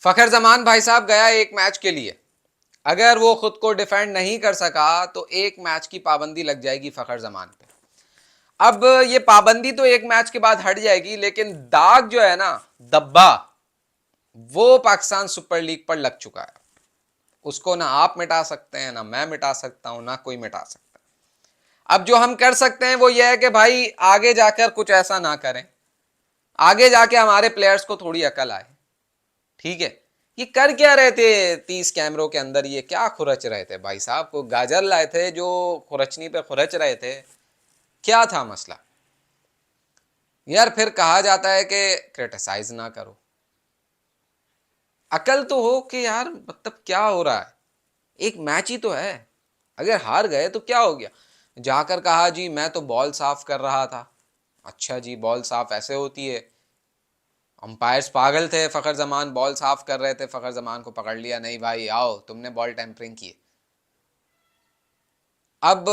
फखर जमान भाई साहब गया एक मैच के लिए, अगर वो खुद को डिफेंड नहीं कर सका तो एक मैच की पाबंदी लग जाएगी फखर जमान पे। अब ये पाबंदी तो एक मैच के बाद हट जाएगी, लेकिन दाग जो है ना, दब्बा, वो पाकिस्तान सुपर लीग पर लग चुका है। उसको ना आप मिटा सकते हैं, ना मैं मिटा सकता हूं, ना कोई मिटा सकता है। अब जो हम कर सकते हैं वो ये है कि भाई आगे जाकर कुछ ऐसा ना करें, आगे जाके हमारे प्लेयर्स को थोड़ी अकल आए। ठीक है, ये कर क्या रहे थे 30 कैमरों के अंदर, ये क्या खुरच रहे थे भाई साहब? को गाजर लाए थे जो खुरचनी पे खुरच रहे थे? क्या था मसला यार? फिर कहा जाता है कि क्रिटिसाइज ना करो। अकल तो हो कि यार मतलब क्या हो रहा है, एक मैच ही तो है, अगर हार गए तो क्या हो गया? जाकर कहा जी मैं तो बॉल साफ कर रहा था। अच्छा जी, बॉल साफ ऐसे होती है? अंपायर्स पागल थे, फखर जमान बॉल साफ कर रहे थे, फखर जमान को पकड़ लिया, नहीं भाई आओ तुमने बॉल टेम्परिंग की। अब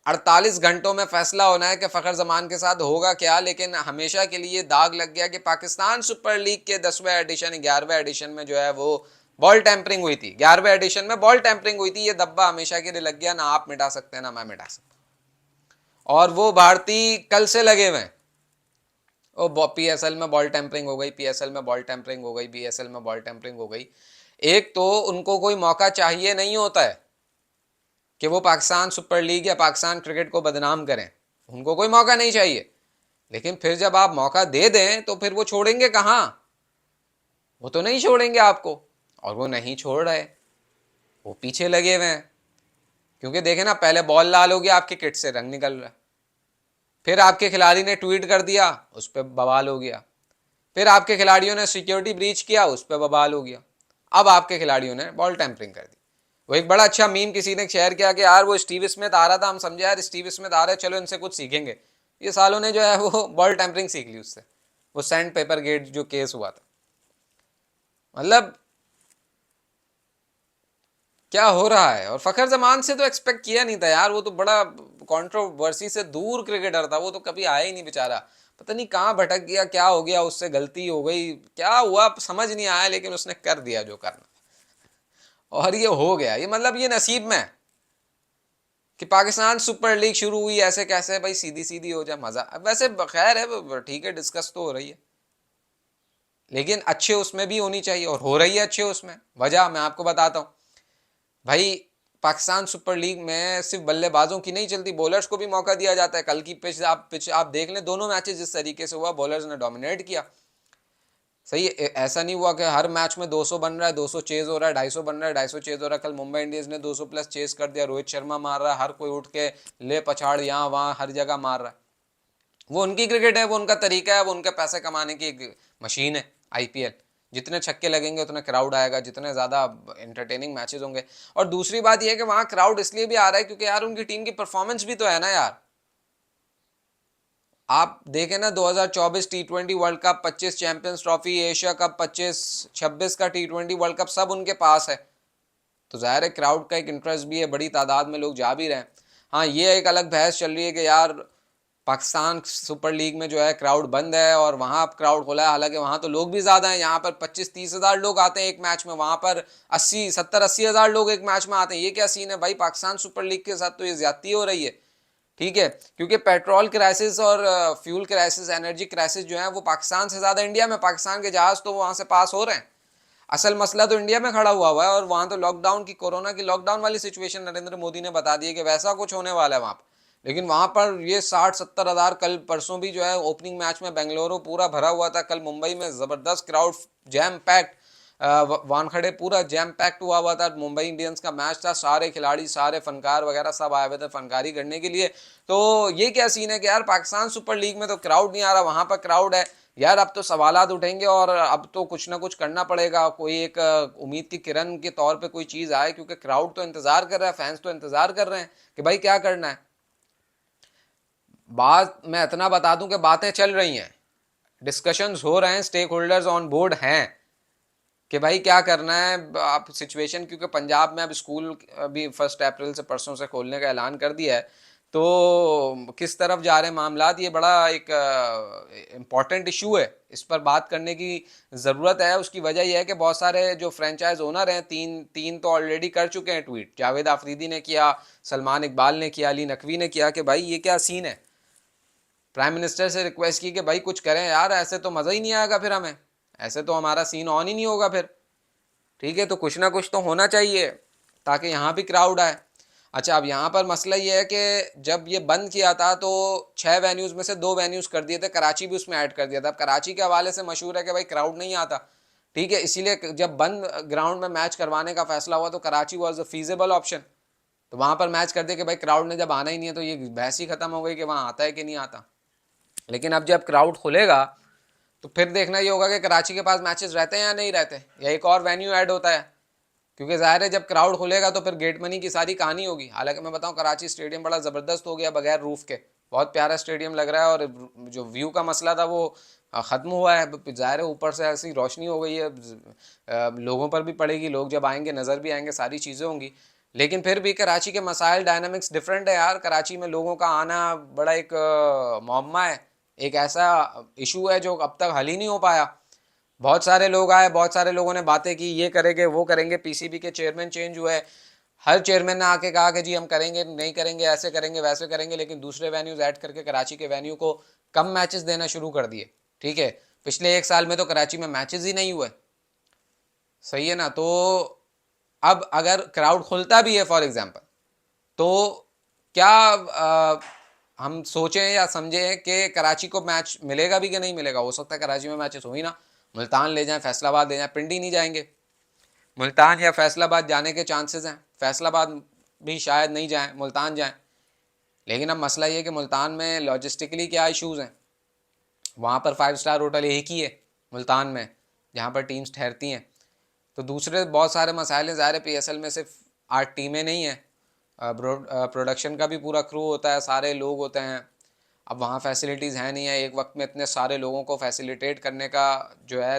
48 घंटों में फैसला होना है कि फखर जमान के साथ होगा क्या, लेकिन हमेशा के लिए दाग लग गया कि पाकिस्तान सुपर लीग के 10वें एडिशन 11वें एडिशन में जो है वो बॉल टेम्परिंग हुई थी। 11वें एडिशन में बॉल टेम्परिंग हुई थी, ये दब्बा हमेशा के लिए लग गया, ना आप मिटा सकते हैं ना मैं मिटा सकता। और वो भारतीय कल से लगे हुए हैं, वो पीएसएल में बॉल टेम्परिंग हो गई, पीएसएल में बॉल टेम्परिंग हो गई, बीएसएल में बॉल टेम्परिंग हो गई। एक तो उनको कोई मौका चाहिए नहीं होता है कि वो पाकिस्तान सुपर लीग या पाकिस्तान क्रिकेट को बदनाम करें, उनको कोई मौका नहीं चाहिए। लेकिन फिर जब आप मौका दे दें तो फिर वो छोड़ेंगे कहां? वो तो नहीं छोड़ेंगे आपको, और वो नहीं छोड़ रहे, वो पीछे लगे हुए हैं। क्योंकि देखे ना, पहले बॉल लाल हो गया, आपके किट से रंग निकल रहा है, फिर आपके खिलाड़ी ने ट्वीट कर दिया, उस पर बवाल हो गया, फिर आपके खिलाड़ियों ने सिक्योरिटी ब्रीच किया, उस पर बवाल हो गया, अब आपके खिलाड़ियों ने बॉल टेम्परिंग कर दी। वो एक बड़ा अच्छा मीम किसी ने शेयर किया कि यार वो स्टीव स्मिथ आ रहा था, हम समझे यार स्टीव स्मिथ आ रहा है, चलो इनसे कुछ सीखेंगे। ये सालों ने जो है वो बॉल टेम्परिंग सीख ली उससे, वो सैंड पेपर गेट जो केस हुआ था। मतलब क्या हो रहा है? और फखर जमान से तो एक्सपेक्ट किया नहीं था यार, वो तो बड़ा कंट्रोवर्सी से दूर क्रिकेटर था, वो तो कभी आया ही नहीं बेचारा। पता नहीं कहाँ भटक गया, क्या हो गया, उससे गलती हो गई, क्या हुआ समझ नहीं आया, लेकिन उसने कर दिया जो करना, और ये हो गया। ये मतलब ये नसीब में है कि पाकिस्तान सुपर लीग शुरू हुई ऐसे कैसे भाई, सीधी सीधी हो जाए मजा। अब वैसे खैर है, ठीक है, डिस्कस तो हो रही है, लेकिन अच्छे उसमें भी होनी चाहिए, और हो रही है अच्छे उसमें। वजह मैं आपको बताता हूँ भाई, पाकिस्तान सुपर लीग में सिर्फ बल्लेबाजों की नहीं चलती, बॉलर्स को भी मौका दिया जाता है। कल की पिच आप देख लें, दोनों मैचेस जिस तरीके से हुआ, बॉलर्स ने डोमिनेट किया। सही है, ऐसा नहीं हुआ कि हर मैच में 200 बन रहा है, 200 चेज हो रहा है, 250 बन रहा है, 250 चेज हो रहा है। कल मुंबई इंडियंस ने 200 प्लस चेज कर दिया, रोहित शर्मा मार रहा है, हर कोई उठ के ले पछाड़ यहाँ वहां हर जगह मार रहा है। वो उनकी क्रिकेट है, वो उनका तरीका है, वो उनके पैसे कमाने की एक मशीन है आईपीएल। जितने छक्के लगेंगे उतना क्राउड आएगा, जितने ज्यादा एंटरटेनिंग मैचेस होंगे। और दूसरी बात यह है कि वहां क्राउड इसलिए भी आ रहा है क्योंकि यार उनकी टीम की परफॉर्मेंस भी तो है ना यार। आप देखें ना, 2024 टी20 world cup, 25 champions trophy, Asia cup 25, 26 का टी20 वर्ल्ड कप, सब उनके पास है। तो जाहिर है क्राउड का एक इंटरेस्ट भी है, बड़ी तादाद में लोग जा भी रहे हैं। हाँ, ये एक अलग बहस चल रही है कि यार पाकिस्तान सुपर लीग में जो है क्राउड बंद है और वहां क्राउड खोला है, हालांकि वहां तो लोग भी ज्यादा हैं। यहाँ पर 25-30 हजार लोग आते हैं एक मैच में, वहां पर 80-70-80 हजार लोग एक मैच में आते हैं। ये क्या सीन है भाई? पाकिस्तान सुपर लीग के साथ तो ये ज्यादती हो रही है। ठीक है, क्योंकि पेट्रोल क्राइसिस और फ्यूल क्राइसिस, एनर्जी क्राइसिस जो है वो पाकिस्तान से ज्यादा इंडिया में। पाकिस्तान के जहाज तो वहां से पास हो रहे हैं, असल मसला तो इंडिया में खड़ा हुआ है। और वहां तो लॉकडाउन की, कोरोना की लॉकडाउन वाली सिचुएशन नरेंद्र मोदी ने बता दी है कि वैसा कुछ होने वाला है वहां पर। लेकिन वहां पर ये 60-70 हजार, कल परसों भी जो है ओपनिंग मैच में बेंगलुरु पूरा भरा हुआ था, कल मुंबई में जबरदस्त क्राउड, जैम पैक्ट, वानखड़े पूरा जैम पैक्ट हुआ हुआ था। मुंबई इंडियंस का मैच था, सारे खिलाड़ी, सारे फनकार वगैरह सब आए हुए थे फनकारी करने के लिए। तो ये क्या सीन है कि यार पाकिस्तान सुपर लीग में तो क्राउड नहीं आ रहा, वहां पर क्राउड है। यार अब तो सवालात उठेंगे और अब तो कुछ ना कुछ करना पड़ेगा, कोई एक उम्मीद की किरण के तौर पे कोई चीज आए, क्योंकि क्राउड तो इंतजार कर रहा है, फैंस तो इंतजार कर रहे हैं कि भाई क्या करना है। बात मैं इतना बता दूं कि बातें चल रही हैं, डिस्कशंस हो रहे हैं, स्टेक होल्डर्स ऑन बोर्ड हैं कि भाई क्या करना है। आप सिचुएशन, क्योंकि पंजाब में अब स्कूल अभी 1 अप्रैल से, परसों से खोलने का ऐलान कर दिया है, तो किस तरफ जा रहे हैं मामलात, ये बड़ा एक इम्पॉर्टेंट इशू है, इस पर बात करने की ज़रूरत है। उसकी वजह यह है कि बहुत सारे जो फ्रेंचाइज ओनर हैं, तीन तीन तो ऑलरेडी कर चुके हैं ट्वीट। जावेद आफरीदी ने किया, सलमान इकबाल ने किया, अली नकवी ने किया कि भाई ये क्या सीन है। प्राइम मिनिस्टर से रिक्वेस्ट की कि भाई कुछ करें यार, ऐसे तो मज़ा ही नहीं आएगा फिर हमें, ऐसे तो हमारा सीन ऑन ही नहीं होगा फिर। ठीक है, तो कुछ ना कुछ तो होना चाहिए ताकि यहाँ भी क्राउड आए। अच्छा, अब यहाँ पर मसला ये है कि जब ये बंद किया था तो 6 वेन्यूज़ में से 2 वेन्यूज़ कर दिए थे, कराची भी उसमें ऐड कर दिया था। अब कराची के हवाले से मशहूर है कि भाई क्राउड नहीं आता, ठीक है, इसीलिए जब बंद ग्राउंड में मैच करवाने का फैसला हुआ तो Karachi was a feasible option. तो वहाँ पर मैच कर दिया कि भाई क्राउड ने जब आना ही नहीं है तो ये बहस ही खत्म हो गई कि वहाँ आता है कि नहीं आता। लेकिन अब जब क्राउड खुलेगा तो फिर देखना ये होगा कि कराची के पास मैचेस रहते हैं या नहीं रहते, या एक और वेन्यू ऐड होता है। क्योंकि जाहिर है जब क्राउड खुलेगा तो फिर गेट मनी की सारी कहानी होगी। हालांकि मैं बताऊं, कराची स्टेडियम बड़ा ज़बरदस्त हो गया बगैर रूफ के, बहुत प्यारा स्टेडियम लग रहा है। और जो व्यू का मसला था वो ख़त्म हुआ है। जाहिर है ऊपर से ऐसी रोशनी हो गई है, लोगों पर भी पड़ेगी, लोग जब आएंगे नज़र भी आएंगे, सारी चीज़ें होंगी। लेकिन फिर भी कराची के मसाइल डायनामिक्स डिफरेंट है यार। कराची में लोगों का आना बड़ा एक मौमा है, एक ऐसा इशू है जो अब तक हल ही नहीं हो पाया। बहुत सारे लोग आए, बहुत सारे लोगों ने बातें की, ये करेंगे वो करेंगे, पीसीबी के चेयरमैन चेंज हुए, हर चेयरमैन ने आके कहा कि जी हम करेंगे नहीं करेंगे, ऐसे करेंगे वैसे करेंगे, लेकिन दूसरे वेन्यूज ऐड करके कराची के वेन्यू को कम मैचेस देना शुरू कर दिए। ठीक है, पिछले 1 साल में तो कराची में मैचेस ही नहीं हुए, सही है ना। तो अब अगर क्राउड खुलता भी है फॉर एग्जाम्पल, तो क्या हम सोचें या समझें कि कराची को मैच मिलेगा भी कि नहीं मिलेगा। हो सकता है कराची में मैचेस हो ही ना, मुल्तान ले जाएं, फैसलाबाद ले जाएं, पिंडी नहीं जाएंगे, मुल्तान या फैसलाबाद जाने के चांसेस हैं। फैसलाबाद भी शायद नहीं जाएं, मुल्तान जाएं। लेकिन अब मसला ये है कि मुल्तान में लॉजिस्टिकली क्या इश्यूज़ हैं। वहाँ पर 5 स्टार होटल एक ही है मुल्तान में जहाँ पर टीम्स ठहरती हैं। तो दूसरे बहुत सारे मसाइल हैं। ज़ाहिर है पीएसएल में सिर्फ 8 टीमें नहीं हैं, प्रोडक्शन का भी पूरा क्रू होता है, सारे लोग होते हैं। अब वहाँ फैसिलिटीज़ हैं नहीं है, एक वक्त में इतने सारे लोगों को फैसिलिटेट करने का जो है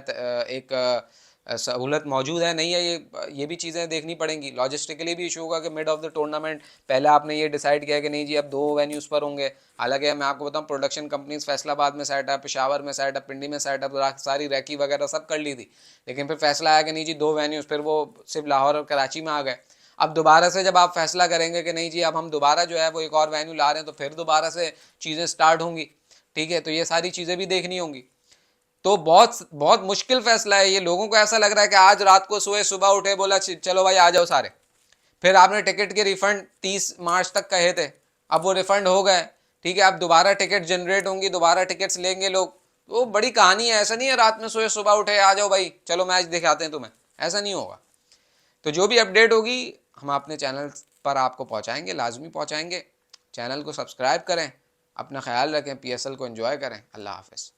एक सहूलत मौजूद है नहीं है। ये भी चीज़ें देखनी पड़ेंगी। लॉजिस्टिकली भी इशू होगा कि मिड ऑफ द टूर्नामेंट पहले आपने ये डिसाइड किया कि नहीं जी अब 2 वेन्यूज़ पर होंगे। हालांकि मैं आपको बताऊँ, प्रोडक्शन कंपनीज फैसलाबाद में सेटअप, पेशावर में सेटअप, पिंडी में सेटअप, सारी रैकी वगैरह सब कर ली थी। लेकिन फिर फैसला आया कि नहीं जी 2 वेन्यूज़, फिर वो सिर्फ लाहौर और कराची में आ गए। अब दोबारा से जब आप फैसला करेंगे कि नहीं जी अब हम दोबारा जो है वो एक और वेन्यू ला रहे हैं, तो फिर दोबारा से चीज़ें स्टार्ट होंगी। ठीक है, तो ये सारी चीज़ें भी देखनी होंगी। तो बहुत बहुत मुश्किल फैसला है ये। लोगों को ऐसा लग रहा है कि आज रात को सोए, सुबह उठे, बोला चलो भाई आ जाओ सारे। फिर आपने टिकट के रिफंड 30 मार्च तक कहे थे, अब वो रिफंड हो गए। ठीक है, अब दोबारा टिकट जनरेट होंगी, दोबारा टिकट्स लेंगे लोग। तो बड़ी कहानी है, ऐसा नहीं है रात में सोए सुबह उठे आ जाओ भाई चलो मैच दिखाते हैं तुम्हें, ऐसा नहीं होगा। तो जो भी अपडेट होगी हम अपने चैनल पर आपको पहुंचाएंगे, लाजमी पहुंचाएंगे। चैनल को सब्सक्राइब करें, अपना ख्याल रखें, पीएसएल को एंजॉय करें। अल्लाह हाफिज़।